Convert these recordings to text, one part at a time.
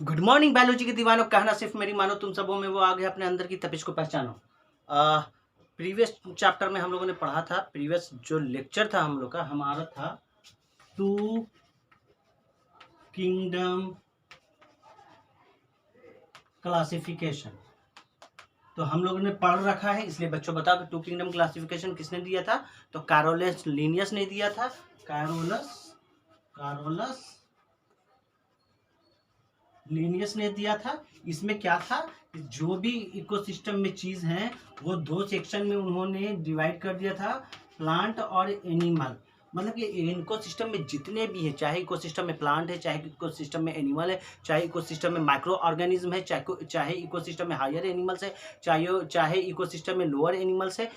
Good morning biology के दीवानों, कहना सिर्फ मेरी मानो, तुम सबों में वो आ गया अपने अंदर की तपिश को पहचानो। प्रीवियस चैप्टर में हम लोगों ने पढ़ा था, प्रीवियस जो लेक्चर था हम लोग का, हमारा था टू किंगडम क्लासिफिकेशन। तो हम लोगों ने पढ़ रखा है, इसलिए बच्चों बताओ कि टू किंगडम क्लासिफिकेशन किसने दिया था? तो कैरोलस लीनियस ने दिया था। कैरोलस लीनियस ने दिया था। इसमें क्या था, जो भी इकोसिस्टम में चीज है वो दो सेक्शन में उन्होंने डिवाइड कर दिया था, प्लांट और एनिमल। मतलब कि इकोसिस्टम में जितने भी है, चाहे इकोसिस्टम में प्लांट है, चाहे इकोसिस्टम में एनिमल है, चाहे इकोसिस्टम में माइक्रो ऑर्गेनिज्म है, चाहे इकोसिस्टम में हायर एनिमल्स है, चाहे इकोसिस्टम में लोअर एनिमल्स है,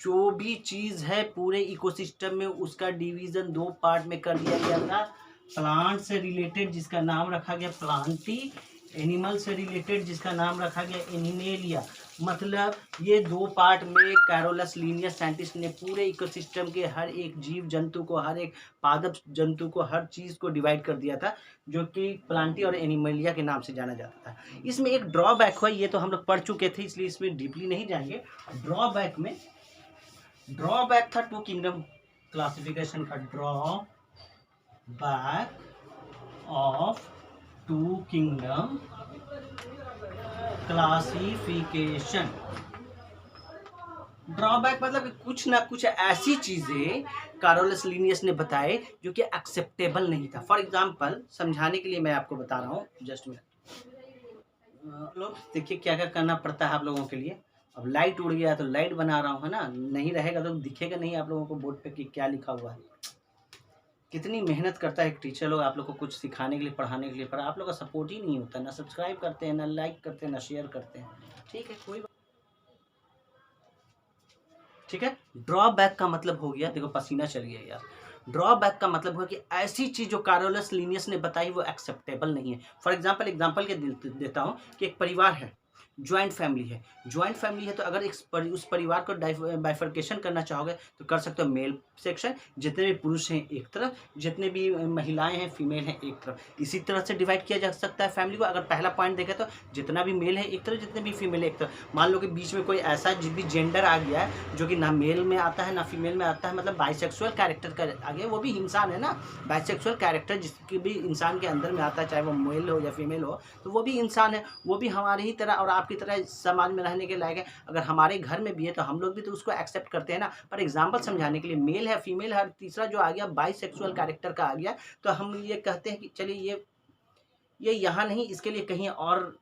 जो भी चीज है पूरे इकोसिस्टम में उसका डिवीजन दो पार्ट में कर दिया गया था। प्लांट से रिलेटेड जिसका नाम रखा गया प्लांटी, एनिमल से रिलेटेड जिसका नाम रखा गया एनिमेलिया। मतलब ये दो पार्ट में कैरोलस लीनियस साइंटिस्ट ने पूरे इकोसिस्टम के हर एक जीव जंतु को, हर एक पादप जंतु को, हर चीज को डिवाइड कर दिया था, जो कि प्लांटी और एनिमेलिया के नाम से जाना जाता था। इसमें एक ड्रॉबैक हुआ, ये तो हम लोग पढ़ चुके थे इसलिए इसमें डीपली नहीं जाएंगे। ड्रॉबैक था टू किंगडम क्लासिफिकेशन का, drawback of two kingdom classification. Drawback मतलब कि कुछ ना कुछ ऐसी चीजें कैरोलस लीनियस ने बताए जो कि एक्सेप्टेबल नहीं था। फॉर एग्जांपल, समझाने के लिए मैं आपको बता रहा हूँ, जस्ट मिनट। लोग देखिए क्या क्या करना पड़ता है आप लोगों के लिए। अब लाइट उड़ गया तो लाइट बना रहा हूँ, है ना, नहीं रहेगा तो दिखेगा नहीं आप लोगों को बोर्ड पे कि क्या लिखा हुआ है। कितनी मेहनत करता है एक टीचर लोग आप लोग को कुछ सिखाने के लिए, पढ़ाने के लिए, पर आप लोग का सपोर्ट ही नहीं होता, ना सब्सक्राइब करते हैं, ना लाइक करते हैं, ना शेयर करते हैं। ठीक है, कोई ठीक है। ड्रॉबैक का मतलब हो गया, देखो पसीना चल गया यार। ड्रॉबैक का मतलब हुआ कि ऐसी चीज जो कैरोलस लीनियस ने बताई वो एक्सेप्टेबल नहीं है। फॉर एग्जांपल के देता हूँ कि एक परिवार है, ज्वाइंट फैमिली है। ज्वाइंट फैमिली है तो अगर उस परिवार को बाइफर्केशन करना चाहोगे तो कर सकते हो। मेल सेक्शन, जितने भी पुरुष हैं एक तरफ, जितने भी महिलाएं हैं फीमेल हैं एक तरफ। इसी तरह से डिवाइड किया जा सकता है फैमिली को। अगर पहला पॉइंट देखें तो जितना भी मेल है एक तरफ, जितने भी फीमेल है एक तरफ। मान लो कि बीच में कोई ऐसा भी जेंडर आ गया है जो कि ना मेल में आता है ना फीमेल में आता है, मतलब बाइसेक्सुअल कैरेक्टर का आ गया, वो भी इंसान है ना। बाइसेक्सुअल कैरेक्टर जिसकी भी इंसान के अंदर में आता है, चाहे वो मेल हो या फीमेल हो, तो वो भी इंसान है, वो भी हमारे ही तरह और आपकी तरह समाज में रहने के लायक है। अगर हमारे घर में भी है तो हम लोग भी तो उसको एक्सेप्ट करते हैं ना। पर एग्जाम्पल समझाने के लिए, मेल है फीमेल है, तीसरा जो आ गया बाइसेक्सुअल कैरेक्टर का आ गया, तो हम ये कहते हैं कि चलिए ये यहाँ नहीं, इसके लिए कहीं और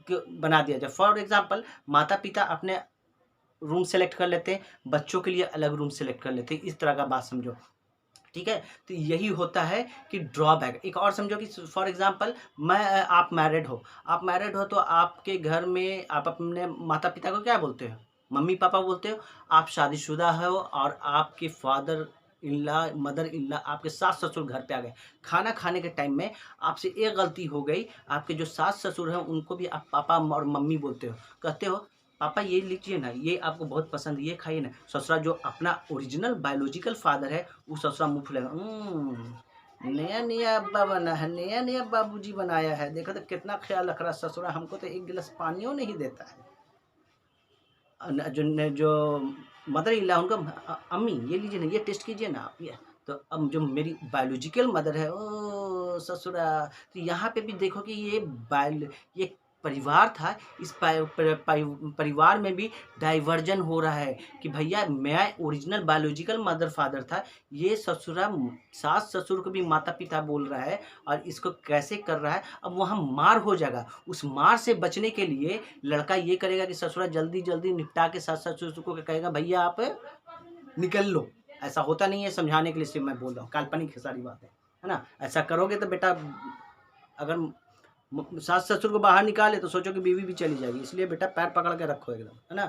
बना दिया जाए। फॉर एग्जाम्पल, माता पिता अपने रूम सेलेक्ट कर लेते हैं, बच्चों के लिए अलग रूम सेलेक्ट कर लेते हैं, इस तरह का बात समझो। ठीक है, तो यही होता है कि ड्रॉबैक। एक और समझो कि फॉर एग्जांपल आप मैरिड हो तो आपके घर में आप अपने माता पिता को क्या बोलते हो? मम्मी पापा बोलते हो। आप शादीशुदा हो और आपके फादर इल्ला, मदर इल्ला, आपके सास ससुर घर पे आ गए। खाना खाने के टाइम में आपसे एक गलती हो गई, आपके जो सास ससुर हैं उनको भी आप पापा और मम्मी बोलते हो, कहते हो पापा ये लीजिए ना, ये आपको बहुत पसंद, ये खाइए ना। ससुरा जो अपना ओरिजिनल बायोलॉजिकल फादर है वो ससुरा मुँह फुलाएगा, नया नया अब्बा बना है, नया नया बाबूजी बनाया है, देखो तो कितना ख्याल रख रहा ससुरा, हमको तो एक गिलास पानियों नहीं देता है। जो मदर इल्ला उनको, अम्मी ये लीजिए ना, ये टेस्ट कीजिए ना आप ये। तो अब जो मेरी बायोलॉजिकल मदर है, ओ ससुरा। तो यहाँ पे भी देखो कि ये परिवार था, इस परिवार में भी डाइवर्जन हो रहा है कि भैया मैं ओरिजिनल बायोलॉजिकल मदर फादर था, ये ससुरा सास ससुर को भी माता पिता बोल रहा है और इसको कैसे कर रहा है। अब वहाँ मार हो जाएगा, उस मार से बचने के लिए लड़का ये करेगा कि ससुरा जल्दी जल्दी निपटा के सास ससुर को कहेगा भैया आप निकल लो। ऐसा होता नहीं है, समझाने के लिए सिर्फ मैं बोल रहा हूँ, काल्पनिक सारी बात है ना। ऐसा करोगे तो बेटा, अगर सास ससुर को बाहर निकाले तो सोचो कि बीवी भी चली जाएगी, इसलिए बेटा पैर पकड़ के रखो एकदम, है ना।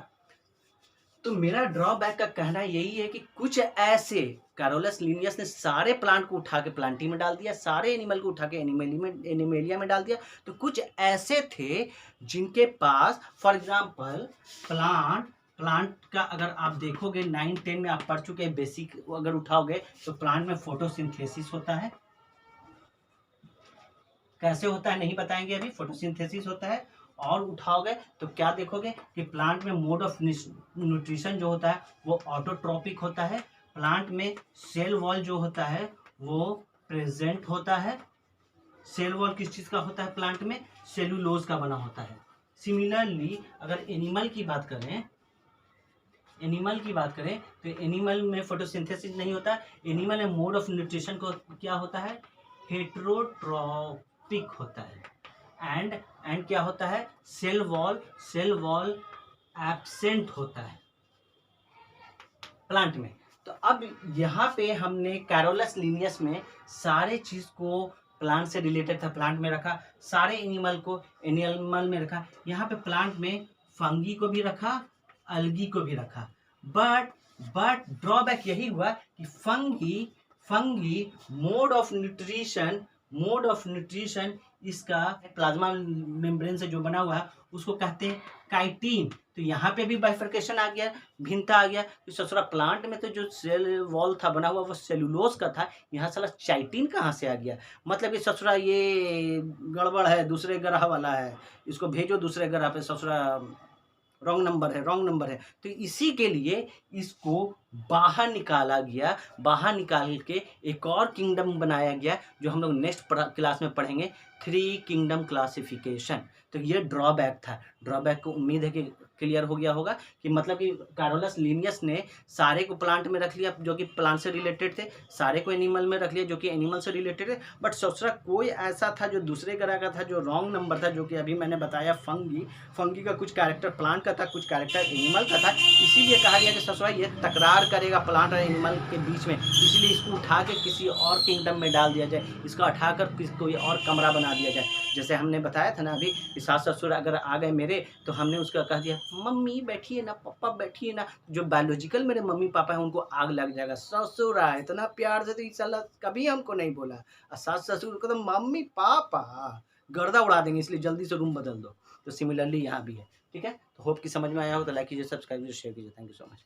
तो मेरा ड्रॉबैक का कहना यही है कि कुछ ऐसे, कैरोलस लीनियस ने सारे प्लांट को उठा के प्लांटी में डाल दिया, सारे एनिमल को उठा के एनिमेलिया में डाल दिया। तो कुछ ऐसे थे जिनके पास, फॉर एग्जांपल प्लांट का अगर आप देखोगे 9-10 में आप पढ़ चुके हैं बेसिक, अगर उठाओगे तो प्लांट में फोटोसिंथेसिस होता है, कैसे होता है नहीं बताएंगे अभी, फोटोसिंथेसिस होता है। और उठाओगे तो क्या देखोगे कि प्लांट में मोड ऑफ न्यूट्रिशन जो होता है वो ऑटोट्रॉपिक होता है। प्लांट में सेल वॉल जो होता है वो प्रेजेंट होता है। सेल वॉल किस चीज़ का होता है प्लांट में? सेलुलोज का बना होता है। सिमिलरली अगर एनिमल की बात करें, तो एनिमल में फोटोसिंथेसिस नहीं होता। एनिमल में मोड ऑफ न्यूट्रिशन को क्या होता है? हेट्रोट्रॉपिक होता है। एंड क्या होता है? सेल वॉल एब्सेंट होता है प्लांट में। तो अब यहाँ पे हमने कैरोलस लीनियस में सारे चीज को प्लांट से रिलेटेड था, प्लांट में रखा, सारे एनिमल को एनिमल में रखा। यहाँ पे प्लांट में फंगी को भी रखा, अलगी को भी रखा। बट ड्रॉबैक यही हुआ कि फंगी मोड ऑफ न्यूट्रिशन इसका प्लाज्मा मेम्ब्रेन से जो बना हुआ है उसको कहते हैं काइटिन। तो यहाँ पे भी बाइफर्केशन आ गया, भिन्नता आ गया। तो ससुरा प्लांट में तो जो सेल वॉल था बना हुआ वो सेलुलोज का था, यहाँ साला चाइटिन कहाँ से आ गया? मतलब कि ससुरा ये गड़बड़ है, दूसरे ग्रह वाला है, इसको भेजो दूसरे ग्रह पे, ससुरा रॉन्ग नंबर है। तो इसी के लिए इसको बाहर निकाला गया, बाहर निकाल के एक और किंगडम बनाया गया जो हम लोग नेक्स्ट क्लास में पढ़ेंगे, 3 किंगडम क्लासिफिकेशन। तो ये ड्रॉबैक था। ड्रॉबैक को उम्मीद है कि क्लियर हो गया होगा कि मतलब कि कैरोलस लीनियस ने सारे को प्लांट में रख लिया जो कि प्लांट से रिलेटेड थे, सारे को एनिमल में रख लिया जो कि एनिमल से रिलेटेड है। बट दूसरा कोई ऐसा था जो दूसरे ग्रह का था, जो रॉन्ग नंबर था, जो कि अभी मैंने बताया फंगी का कुछ कैरेक्टर प्लांट का था, कुछ कैरेक्टर एनिमल का था। इसीलिए कहा गया कि ससुरा ये तकरार करेगा प्लांट और एनिमल के बीच में, इसलिए इसको उठा के किसी और किंगडम में डाल दिया जाए, इसका उठाकर कोई और कमरा बना दिया जाए। जैसे हमने बताया था ना अभी कि सास ससुर अगर आ गए मेरे तो हमने उसका कह दिया मम्मी बैठिए ना, पापा बैठिए ना। जो बायोलॉजिकल मेरे मम्मी पापा हैं उनको आग लग जाएगा, ससुर आए इतना प्यार से तो इंशाल्लाह कभी हमको नहीं बोला, और सास ससुर को तो मम्मी पापा गर्दा उड़ा देंगे, इसलिए जल्दी से रूम बदल दो। तो सिमिलरली यहाँ भी है। ठीक है, तो होप कि समझ में आया हो तो लाइक कीजिए, सब्सक्राइब कीजिए, शेयर कीजिए। Thank you so much.